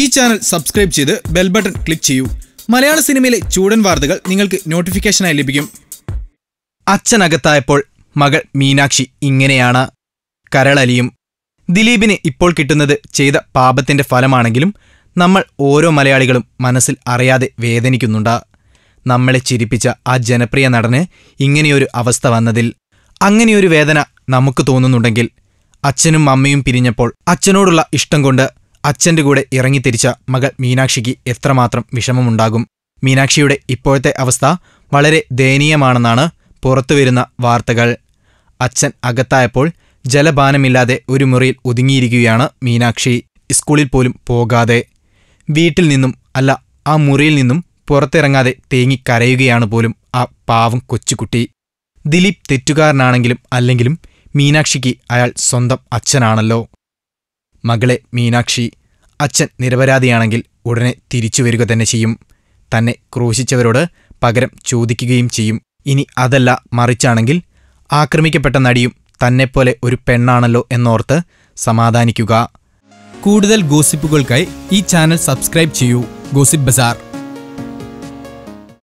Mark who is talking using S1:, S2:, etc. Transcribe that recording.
S1: ഈ channel subscribe ചെയ്ത് bell button click ചെയ്യൂ. മലയാള സിനിമയിലെ ചൂടൻ വാർത്തകൾ നിങ്ങൾക്ക് നോട്ടിഫിക്കേഷനായി ലഭിക്കും.
S2: അച്ഛനകത്തായപ്പോൾ മകൾ മീനാക്ഷി ഇങ്ങനെയാണ് കരളലിയും. ദിലീപിന് ഇപ്പോൾ കിട്ടുന്നത് ചെയ്ത പാപത്തിന്റെ ഫലമാണെങ്കിലും നമ്മൾ ഓരോ മലയാളികളും മനസ്സിൽ അറിയാതെ വേദനിക്കുന്നുണ്ട്. നമ്മളെ ചിരിപ്പിച്ച ആ ജനപ്രിയ നടന് ഇങ്ങനെയൊരു അവസ്ഥ വന്നതിൽ. അങ്ങനെയൊരു വേദന നമുക്ക് തോന്നുന്നുണ്ടെങ്കിൽ അച്ഛനും അമ്മയും പിരിഞ്ഞപ്പോൾ അച്ഛനോടുള്ള ഇഷ്ടം കൊണ്ട് അച്ഛൻ്റെ കൂടെ ഇറങ്ങിത്തിരിച്ച മകൾ മീനാക്ഷിക്ക് എത്രമാത്രം വിഷമമുണ്ടാകും. മീനാക്ഷിയുടെ ഇപ്പോഴത്തെ അവസ്ഥ വളരെ ദയനീയമാണെന്നാണ് പുറത്തുവരുന്ന വാർത്തകൾ. അച്ഛൻ അകത്തായപ്പോൾ ജലപാനമില്ലാതെ ഒരു മുറിയിൽ ഒതുങ്ങിയിരിക്കുകയാണ് മീനാക്ഷി. സ്കൂളിൽ പോലും പോകാതെ, വീട്ടിൽ നിന്നും അല്ല ആ മുറിയിൽ നിന്നും പുറത്തിറങ്ങാതെ തേങ്ങിക്കരയുകയാണ് പോലും ആ പാവം കൊച്ചുകുട്ടി. ദിലീപ് തെറ്റുകാരനാണെങ്കിലും അല്ലെങ്കിലും മീനാക്ഷിക്ക് അയാൾ സ്വന്തം അച്ഛനാണല്ലോ. മകളെ മീനാക്ഷി, അച്ഛൻ നിരപരാധിയാണെങ്കിൽ ഉടനെ തിരിച്ചു വരിക തന്നെ ചെയ്യും. തന്നെ ക്രൂശിച്ചവരോട് പകരം ചോദിക്കുകയും ചെയ്യും. ഇനി അതല്ല മറിച്ചാണെങ്കിൽ ആക്രമിക്കപ്പെട്ട നടിയും തന്നെപ്പോലെ ഒരു പെണ്ണാണല്ലോ എന്നോർത്ത് സമാധാനിക്കുക.
S1: കൂടുതൽ ഗോസിപ്പുകൾക്കായി ഈ ചാനൽ സബ്സ്ക്രൈബ് ചെയ്യൂ. ഗോസിപ്പ് ബസാർ.